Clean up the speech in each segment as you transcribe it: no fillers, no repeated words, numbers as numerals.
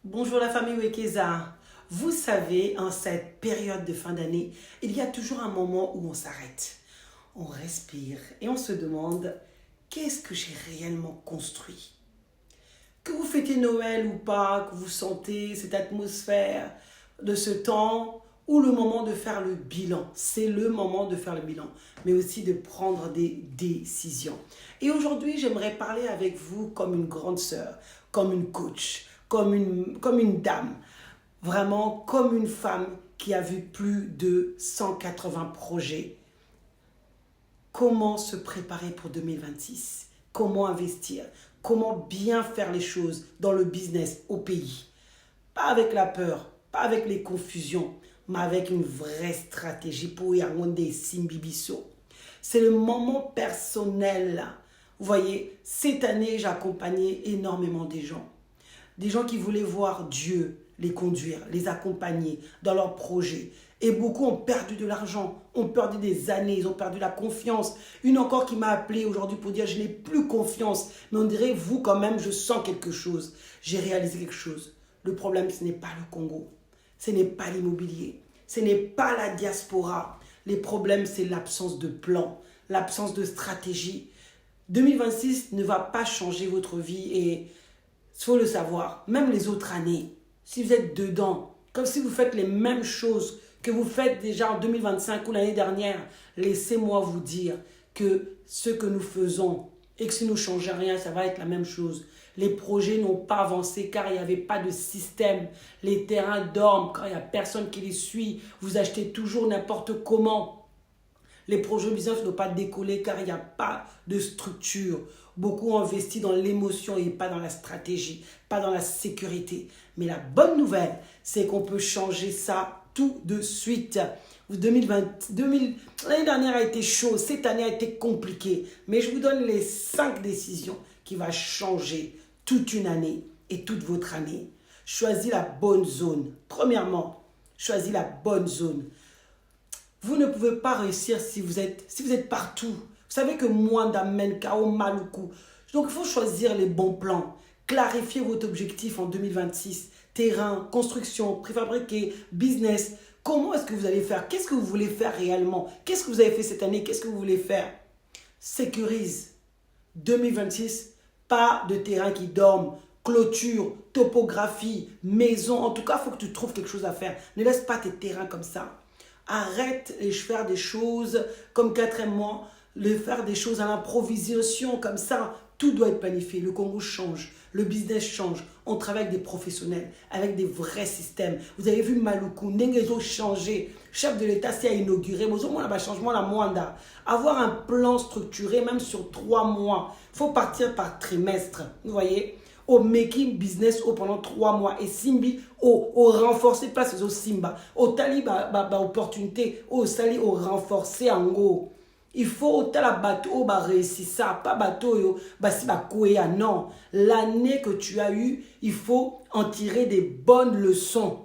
Bonjour la famille Wekeza. Vous savez, en cette période de fin d'année, il y a toujours un moment où on s'arrête. On respire et on se demande qu'est-ce que j'ai réellement construit. Que vous fêtez Noël ou pas, que vous sentez cette atmosphère de ce temps ou le moment de faire le bilan. C'est le moment de faire le bilan, mais aussi de prendre des décisions. Et aujourd'hui, j'aimerais parler avec vous comme une grande sœur, comme une coach, comme une dame, vraiment comme une femme qui a vu plus de 180 projets. Comment se préparer pour 2026? Comment investir? Comment bien faire les choses dans le business au pays? Pas avec la peur, pas avec les confusions, mais avec une vraie stratégie pour y arriver Simbibiso. C'est le moment personnel. Vous voyez, cette année, j'ai accompagné énormément des gens. Des gens qui voulaient voir Dieu les conduire, les accompagner dans leurs projets. Et beaucoup ont perdu de l'argent, ont perdu des années, ils ont perdu la confiance. Une encore qui m'a appelé aujourd'hui pour dire je n'ai plus confiance. Mais on dirait, vous quand même, je sens quelque chose. J'ai réalisé quelque chose. Le problème, ce n'est pas le Congo. Ce n'est pas l'immobilier. Ce n'est pas la diaspora. Les problèmes, c'est l'absence de plan, l'absence de stratégie. 2026 ne va pas changer votre vie et il faut le savoir, même les autres années, si vous êtes dedans, comme si vous faites les mêmes choses que vous faites déjà en 2025 ou l'année dernière, laissez-moi vous dire que ce que nous faisons et que si nous ne changeons rien, ça va être la même chose. Les projets n'ont pas avancé car il n'y avait pas de système. Les terrains dorment car il n'y a personne qui les suit. Vous achetez toujours n'importe comment. Les projets business n'ont pas décollé car il n'y a pas de structure. Beaucoup ont investi dans l'émotion et pas dans la stratégie, pas dans la sécurité. Mais la bonne nouvelle, c'est qu'on peut changer ça tout de suite. L'année dernière a été chaude, cette année a été compliquée. Mais je vous donne les 5 décisions qui vont changer toute une année et toute votre année. Choisis la bonne zone. Premièrement, choisis la bonne zone. Vous ne pouvez pas réussir si vous êtes partout. Vous savez que Mwanda, Kao, Maluku. Donc, il faut choisir les bons plans. Clarifier votre objectif en 2026. Terrain, construction, préfabriqué, business. Comment est-ce que vous allez faire? Qu'est-ce que vous voulez faire réellement? Qu'est-ce que vous avez fait cette année? Qu'est-ce que vous voulez faire? Sécurise. 2026, pas de terrain qui dorme. Clôture, topographie, maison. En tout cas, il faut que tu trouves quelque chose à faire. Ne laisse pas tes terrains comme ça. Arrête de faire des choses comme 4e mois, de faire des choses à l'improvisation comme ça. Tout doit être planifié. Le Congo change, le business change. On travaille avec des professionnels, avec des vrais systèmes. Vous avez vu Maluku, Nengezo changé. Chef de l'État s'est inauguré. Mais au moins, changement la Mwanda. Avoir un plan structuré, même sur 3 mois. Il faut partir par trimestre. Vous voyez? Au making business pendant 3 mois et Simbi au renforcer place au Simba au tali opportunité au sali au renforcer en gros il faut tala bateau réussir ça pas bateau yo si koya non l'année que tu as eu il faut en tirer des bonnes leçons.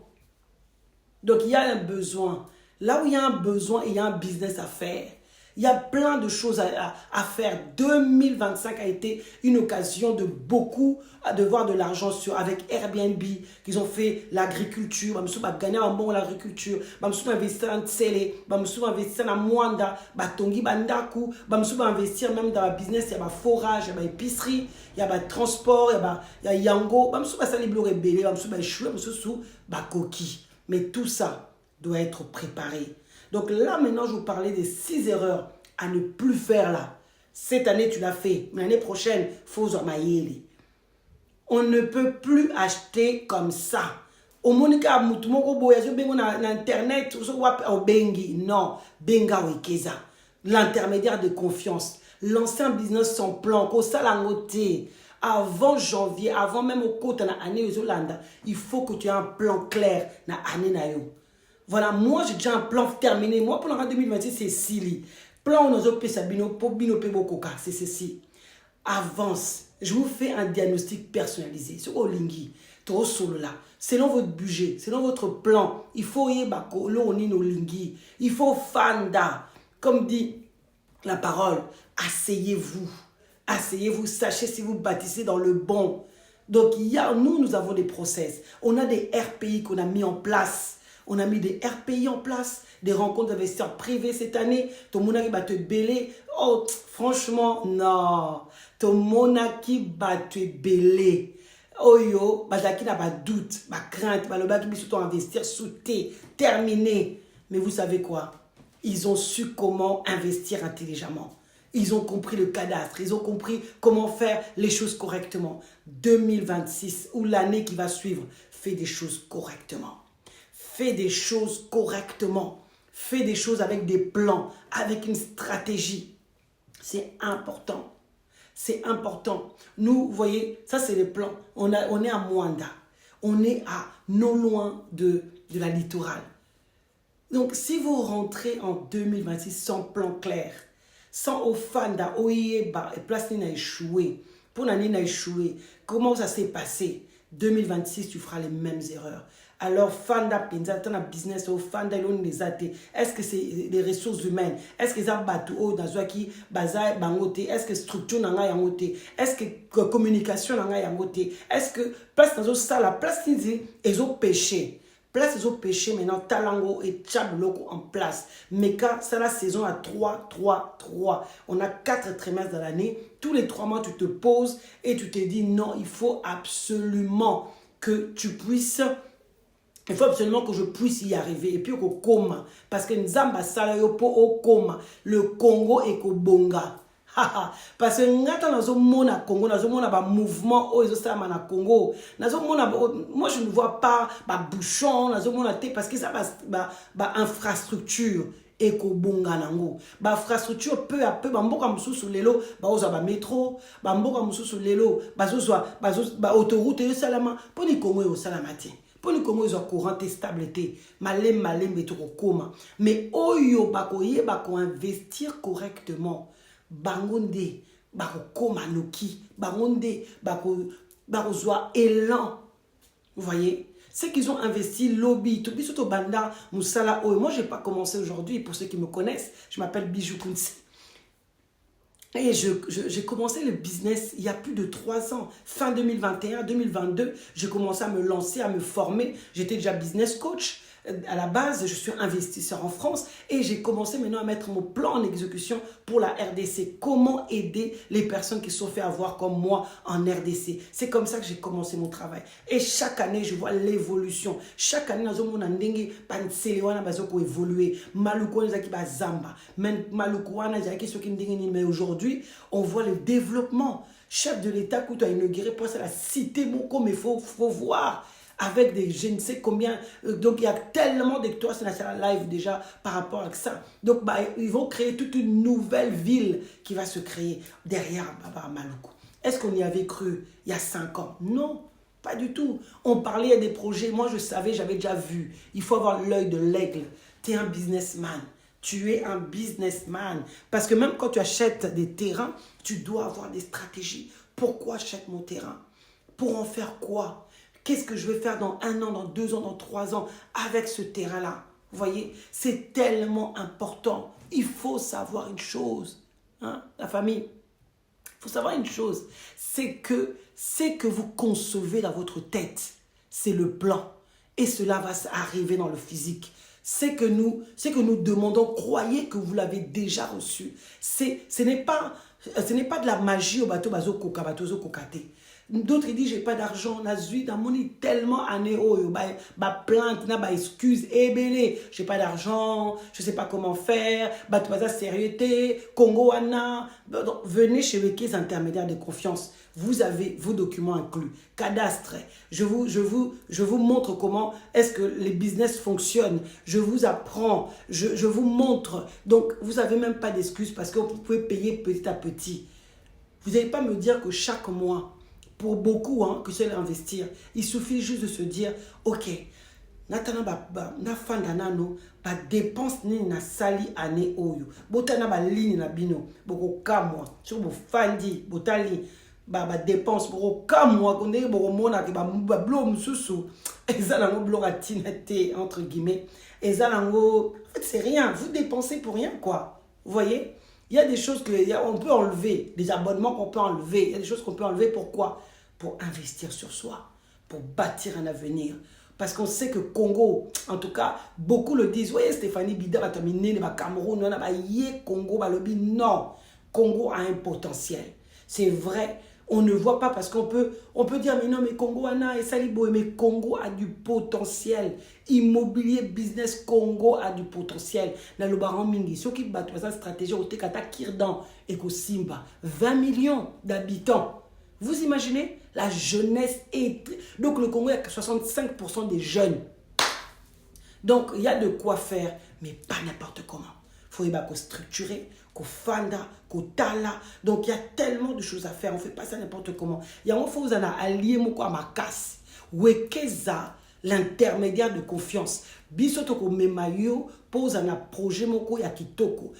Donc il y a un besoin là où il y a un besoin il y a un business à faire. Il y a plein de choses à faire. 2025 a été une occasion de beaucoup de voir de l'argent avec Airbnb, qu'ils ont fait l'agriculture. Ils ont gagné un bon l'agriculture. Ils ont investi dans Tsele, ils ont investi dans Mwanda, Batongi, Bandaku. Ils ont investi même dans le business. Il y a forage, il y a épicerie, il y a transport, il y a Yango. Ils ont fait des rebelles, ils ont fait chouette, ils ont fait coquille. Mais tout ça doit être préparé. Donc là, maintenant, je vous parlais des 6 erreurs à ne plus faire là. Cette année, tu l'as fait. Mais l'année prochaine, il faut Zomayeli. On ne peut plus acheter comme ça. Au Monica, Internet, non, Benga Wekeza. L'intermédiaire de confiance. Lancer un business sans plan. Avant janvier, avant même au côté de l'année Yolanda, il faut que tu aies un plan clair dans l'année. Voilà, moi j'ai déjà un plan terminé. Moi pour l'année 2026, c'est Sili. Plan on a Sabino pour Bino Pebokoka, c'est ceci. Avance. Je vous fais un diagnostic personnalisé. C'est Olingi, trop solo là. Selon votre budget, selon votre plan, il faut yebako l'onino lingi. Il faut fanda. Comme dit la parole, asseyez-vous. Asseyez-vous, sachez si vous bâtissez dans le bon. Donc, nous avons des process. On a des RPI qu'on a mis en place. On a mis des RPI en place, des rencontres d'investisseurs privés cette année. Ton monaki va te belé. Oh, franchement, non. Ton monaki va te belé. Oh yo, bazaki n'a pas doute, pas crainte, le baki surtout investir sous thé, terminé. Mais vous savez quoi? Ils ont su comment investir intelligemment. Ils ont compris le cadastre, ils ont compris comment faire les choses correctement. 2026 ou l'année qui va suivre, fais des choses correctement. Fais des choses correctement. Fais des choses avec des plans, avec une stratégie. C'est important. C'est important. Nous, vous voyez, ça c'est les plans. On est à Mwanda. On est à non loin de la littorale. Donc, si vous rentrez en 2026 sans plan clair, sans offanda, oyeba, et place n'a échoué, pour l'année n'a échoué, comment ça s'est passé? 2026, tu feras les mêmes erreurs. Alors, fanda penza, tu as un business, fanda les athées. Est-ce que c'est les ressources humaines? Est-ce que ça bateau au qui baza bangote? Est-ce que structure n'a yangote? Est-ce que communication n'a yangote? Est-ce que place dans ça la place ils ont péché? Place ils ont péché maintenant talango et tchabloko en place. Mais quand c'est la saison à 3, 3, 3. On a 4 trimestres dans l'année. Tous les 3 mois, tu te poses et tu te dis non, il faut absolument que tu puisses. Il faut absolument que je puisse y arriver. Et puis, au coma. Parce que Nzamba Salayo po au coma. Le Congo est au bonga. Parce que ngata nazo mona Congo, nazo mona ba mouvement o ça na Congo. Nazo mona moi je ne vois pas ba bouchon, nazo mona té parce que ça ba infrastructure eko bonga nango. Ba infrastructure peu à peu ba mboka mususu lelo ba oza ba métro, ba mboka mususu lelo ba autoroute yo salama pour ni Congo yo salama té. Pour nous, comment ils ont courant et stabilité, malem, mais tout coma. Mais oyo bakoye bako investir correctement, bangonde, bako koma noki, bangonde, bako zoa élan. Vous voyez? C'est qu'ils ont investi lobby, tout surtout banda, musala oyo. Moi, j'ai pas commencé aujourd'hui. Pour ceux qui me connaissent, je m'appelle Bijou Kunsi. Et j'ai commencé le business il y a plus de 3 ans. Fin 2021, 2022, j'ai commencé à me lancer, à me former. J'étais déjà business coach. À la base, je suis investisseur en France et j'ai commencé maintenant à mettre mon plan en exécution pour la RDC. Comment aider les personnes qui se sont fait avoir comme moi en RDC. C'est comme ça que j'ai commencé mon travail. Et chaque année, je vois l'évolution. Chaque année, nous avons évolué. Mais aujourd'hui, on voit le développement. Chef de l'État, quand tu as inauguré pour ça, la cité, mais il faut voir. Avec des je ne sais combien. Donc, il y a tellement d'étoiles sur la live déjà par rapport à ça. Donc, ils vont créer toute une nouvelle ville qui va se créer derrière Baba Maluku. Est-ce qu'on y avait cru il y a 5 ans? Non, pas du tout. On parlait des projets. Moi, je savais, j'avais déjà vu. Il faut avoir l'œil de l'aigle. Tu es un businessman. Tu es un businessman. Parce que même quand tu achètes des terrains, tu dois avoir des stratégies. Pourquoi j'achète mon terrain? Pour en faire quoi? Qu'est-ce que je vais faire dans 1 an, dans 2 ans, dans 3 ans avec ce terrain-là? Vous voyez, c'est tellement important. Il faut savoir une chose, hein, la famille. Il faut savoir une chose, c'est que vous concevez dans votre tête, c'est le plan. Et cela va arriver dans le physique. C'est que nous demandons, croyez que vous l'avez déjà reçu. Ce n'est pas de la magie au bateau bazo koka bateau zo kokate. D'autres disent j'ai pas d'argent, na zui dans mon tellement année ba plainte na ba excuse ebele, j'ai pas d'argent, je sais pas comment faire, bateau baza sérieuxté, Congo ana. Venez chez les intermédiaires de confiance. Vous avez vos documents inclus, cadastre. Je vous montre comment est-ce que les business fonctionnent. Je vous apprends, je vous montre. Donc, vous n'avez même pas d'excuses parce que vous pouvez payer petit à petit. Vous n'allez pas me dire que chaque mois, pour beaucoup, hein, que c'est investir, il suffit juste de se dire, ok, natana na fanda nano ba dépense ni na sali année oyo. Botana ba ligne na bino, boko kamwa, sur bo fandi, botali. Ba dépense pour kamwa konde bo mona ke ba blo mususu ezalango blo atinete entre guillemets ezalango en fait c'est rien, vous dépensez pour rien quoi. Vous voyez, il y a des choses que on peut enlever, des abonnements qu'on peut enlever, il y a des choses qu'on peut enlever. Pourquoi? pour investir sur soi, pour bâtir un avenir. Parce qu'on sait que Congo, en tout cas, beaucoup le disent, oui, Stéphanie Bida va terminer, le Cameroun, non, Congo, non. Congo a un potentiel. C'est vrai, on ne voit pas parce on peut dire, mais non, mais Congo, Anna et Salibo, mais Congo a du potentiel. Immobilier, business, Congo a du potentiel. Dans le baron Mingi, ceux qui battent sa stratégie au Tekata Kirdan et Simba, 20 millions d'habitants. Vous imaginez? La jeunesse est... Donc le Congo, il y a 65% des jeunes. Donc il y a de quoi faire, mais pas n'importe comment. Il faut structurer, qu'on fanda, qu'on tala. Donc il y a tellement de choses à faire. On ne fait pas ça n'importe comment. Il y a un fois où vous en avez allié à ma casse. Wekeza, l'intermédiaire de confiance. Bisoto ko memayo pose un projet moko ya kitoko.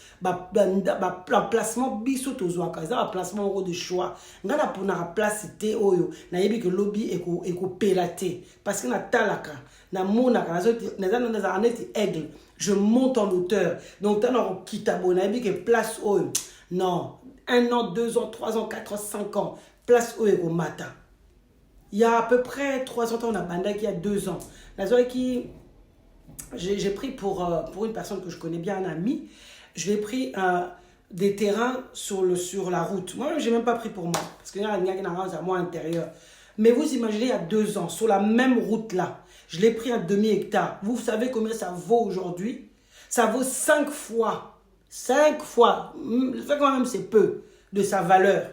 Placement bisoto zwaka. Ça placement de choix. Ngana pour na place té oyo. Na yebi que lobby eko pelate. Parce que na talaka. Na monaka na aneti aigle. Je monte en hauteur. Donc t'as un kitabo. Na yebi que place oyo. Non. 1 an, 2 ans, 3 ans, 4 ans, 5 ans. Place oyo eko mata. Il y a à peu près 3 ans, on a bandé qui a 2 ans. J'ai pris pour une personne que je connais bien, un ami, je l'ai pris des terrains sur la route. Moi, je n'ai même pas pris pour moi, parce qu'il y a à moi intérieur. Mais vous imaginez, il y a 2 ans, sur la même route-là, je l'ai pris un demi-hectare. Vous savez combien ça vaut aujourd'hui? Ça vaut 5 fois. 5 fois. Ça quand même, c'est peu de sa valeur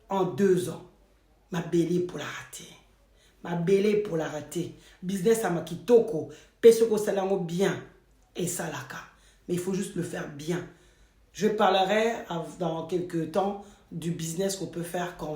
en 2 ans. Ma belle pour la rater. Ma belle pour la rater. Business à ma kitoko. Pesoko salango bien. Et salaka. Mais il faut juste le faire bien. Je parlerai dans quelques temps du business qu'on peut faire quand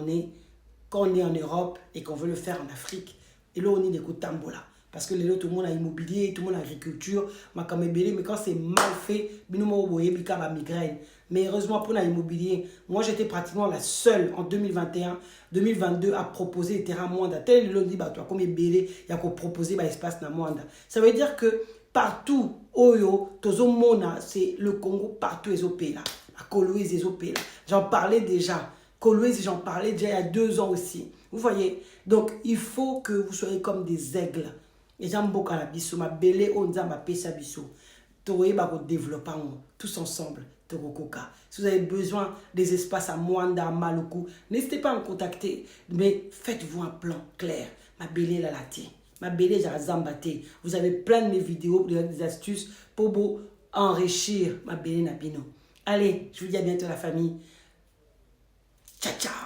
on est en Europe et qu'on veut le faire en Afrique. Et là, on est des coups de tambola. Parce que là, tout le monde a immobilier, tout le monde a agriculture. Mais quand c'est mal fait, migraine. Mais heureusement pour l'immobilier, moi j'étais pratiquement la seule en 2021, 2022 à proposer des terrains moindres. Tel le dit, tu as comme belé, il y a qu'on proposer espace na moindre. Ça veut dire que partout, Oyo, Tozo Mona, c'est le Congo, partout les OP là. À Kolwezi les OP là. J'en parlais déjà. Kolwezi, j'en parlais déjà il y a 2 ans aussi. Vous voyez? Donc il faut que vous soyez comme des aigles. Et j'aime beaucoup la biso, ma belle, on dit ma pesa biso. Toye ba ko développer tous ensemble. Si vous avez besoin des espaces à Mwanda, à Maluku, n'hésitez pas à me contacter, mais faites-vous un plan clair. Ma belle la laté, ma belle la zambate. Vous avez plein de mes vidéos, des astuces pour vous enrichir ma belle Nabino. Allez, je vous dis à bientôt la famille. Ciao, ciao.